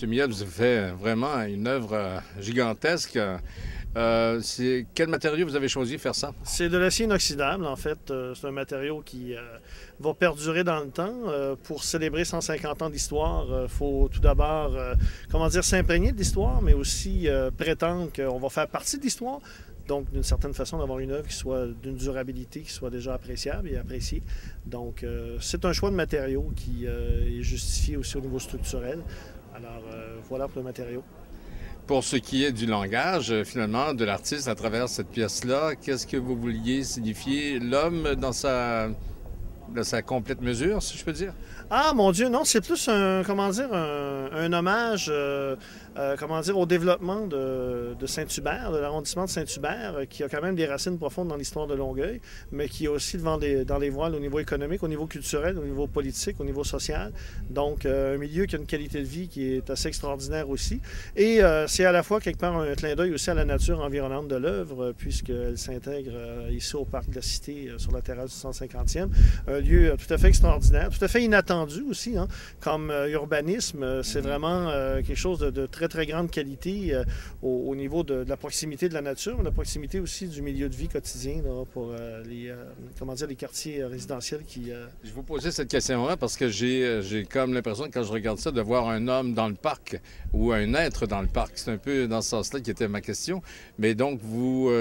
Miel, vous avez fait vraiment une œuvre gigantesque. Quel matériau vous avez choisi de faire ça? C'est de l'acier inoxydable, en fait. C'est un matériau qui va perdurer dans le temps. Pour célébrer 150 ans d'histoire, il faut tout d'abord, comment dire, s'imprégner de l'histoire, mais aussi prétendre qu'on va faire partie de l'histoire. Donc, d'une certaine façon, d'avoir une œuvre qui soit d'une durabilité qui soit déjà appréciable et appréciée. Donc, c'est un choix de matériau qui est justifié aussi au niveau structurel. Alors, voilà pour le matériau. Pour ce qui est du langage, finalement, de l'artiste à travers cette pièce-là, qu'est-ce que vous vouliez signifier? L'homme dans sa complète mesure, si je peux dire? Ah, mon Dieu, non, c'est plus un, comment dire, un hommage, comment dire, au développement de Saint-Hubert, de l'arrondissement de Saint-Hubert, qui a quand même des racines profondes dans l'histoire de Longueuil, mais qui est aussi dans les voiles au niveau économique, au niveau culturel, au niveau politique, au niveau social. Donc, un milieu qui a une qualité de vie qui est assez extraordinaire aussi. Et c'est à la fois, quelque part, un clin d'œil aussi à la nature environnante de l'œuvre, puisqu'elle s'intègre ici au Parc de la Cité, sur la terrasse du 150e. Un lieu tout à fait extraordinaire, tout à fait inattendu aussi, hein, comme urbanisme. C'est vraiment quelque chose de très, très grande qualité au niveau de la proximité de la nature, mais la proximité aussi du milieu de vie quotidien là, pour comment dire, les quartiers résidentiels qui... Je vous posais cette question-là parce que j'ai comme l'impression, quand je regarde ça, de voir un homme dans le parc ou un être dans le parc. C'est un peu dans ce sens-là qui était ma question. Mais donc, vous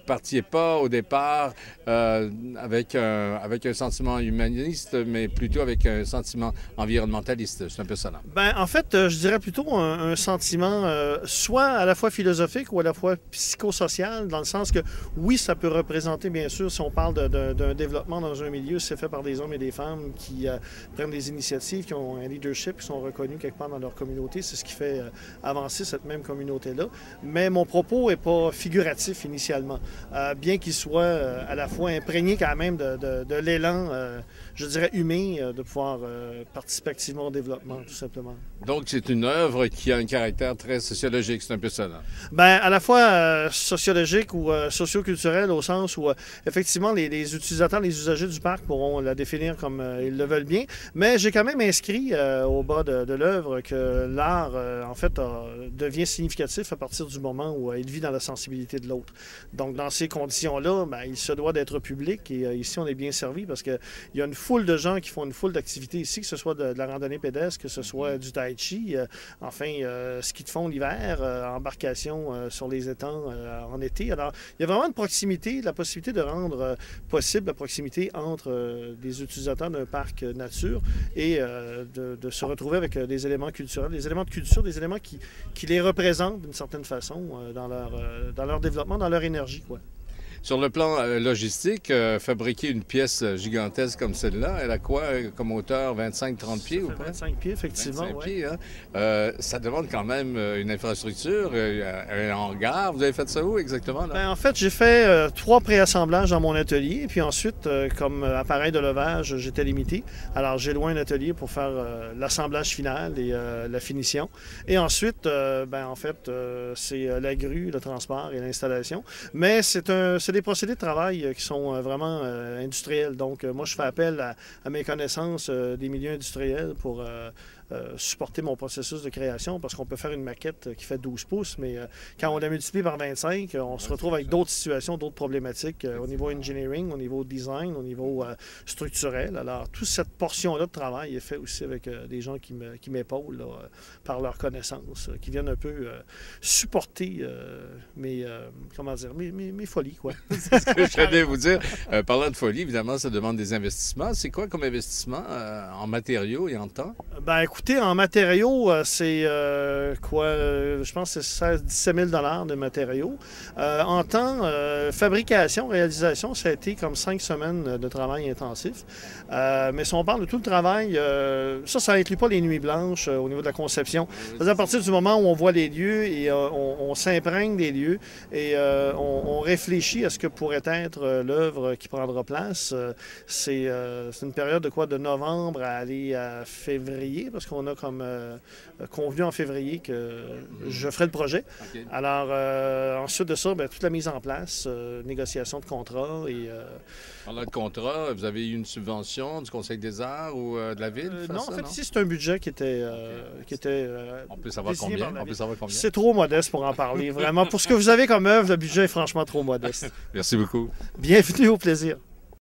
partiez pas au départ avec un sentiment humaniste, mais plutôt avec un sentiment environnementaliste. C'est un peu ça, là. Ben, en fait, je dirais plutôt un sentiment soit à la fois philosophique ou à la fois psychosocial, dans le sens que, oui, ça peut représenter, bien sûr, si on parle d'un développement dans un milieu, c'est fait par des hommes et des femmes qui prennent des initiatives, qui ont un leadership, qui sont reconnus quelque part dans leur communauté. C'est ce qui fait avancer cette même communauté-là. Mais mon propos n'est pas figuratif initialement, bien qu'il soit à la fois imprégné quand même de l'élan, je dirais, humain, de pouvoir participer activement au développement, tout simplement. Donc, c'est une œuvre qui a un caractère très sociologique, c'est un peu ça, là. Ben, à la fois sociologique ou socioculturel, au sens où, effectivement, les utilisateurs, les usagers du parc pourront la définir comme ils le veulent bien, mais j'ai quand même inscrit au bas de l'œuvre que l'art, en fait, devient significatif à partir du moment où il vit dans la sensibilité de l'autre. Donc, dans ces conditions-là, ben, il se doit d'être public et ici, on est bien servi parce qu'il y a une foule de gens qui font une foule d'activités ici, que ce soit de la randonnée pédestre, que ce soit du tai chi, enfin, ski de fond l'hiver, embarcation sur les étangs en été. Alors, il y a vraiment une proximité, la possibilité de rendre possible la proximité entre des utilisateurs d'un parc nature et de se retrouver avec des éléments culturels, des éléments de culture, des éléments qui les représentent d'une certaine façon dans leur développement, dans leur énergie, quoi. Sur le plan logistique, fabriquer une pièce gigantesque comme celle-là, elle a quoi comme hauteur? 25-30 pieds ou pas? 25 pieds, effectivement. 25 ouais. pieds, hein? Ça demande quand même une infrastructure, un hangar. Vous avez fait ça où exactement, là? Ben, en fait, j'ai fait 3 préassemblages dans mon atelier. Et puis ensuite, comme appareil de levage, j'étais limité. Alors, j'ai loué un atelier pour faire l'assemblage final et la finition. Et ensuite, ben, en fait, c'est la grue, le transport et l'installation. Mais c'est des procédés de travail qui sont vraiment industriels. Donc, moi, je fais appel à mes connaissances des milieux industriels pour supporter mon processus de création parce qu'on peut faire une maquette qui fait 12 pouces, mais quand on la multiplie par 25, on se retrouve avec d'autres situations, d'autres problématiques au niveau engineering, au niveau design, au niveau structurel. Alors, toute cette portion-là de travail est faite aussi avec des gens qui m'épaulent par leurs connaissances, qui viennent un peu supporter comment dire, mes folies, quoi. C'est ce que j'allais vous dire. Parlant de folie, évidemment, ça demande des investissements. C'est quoi comme investissement en matériaux et en temps? Ben, écoutez, en matériaux, c'est je pense que c'est 17 000 de matériaux. En temps, fabrication, réalisation, ça a été comme 5 semaines de travail intensif. Mais si on parle de tout le travail, ça n'inclut pas les nuits blanches au niveau de la conception. C'est à partir du moment où on voit les lieux et on s'imprègne des lieux et on réfléchit à ce que pourrait être l'œuvre qui prendra place. C'est une période de novembre à aller à février, parce qu'on a comme convenu en février que je ferai le projet. OK. Alors, ensuite de ça, toute la mise en place, négociation de contrat et... Parlant de contrat, vous avez eu une subvention du Conseil des arts ou de la Ville? non, en fait, ici, c'est un budget qui était... On peut savoir désigné combien? par la On peut Ville. savoir combien? C'est trop modeste pour en parler, vraiment. Pour ce que vous avez comme œuvre, le budget est franchement trop modeste. Merci beaucoup. Bienvenue, au plaisir.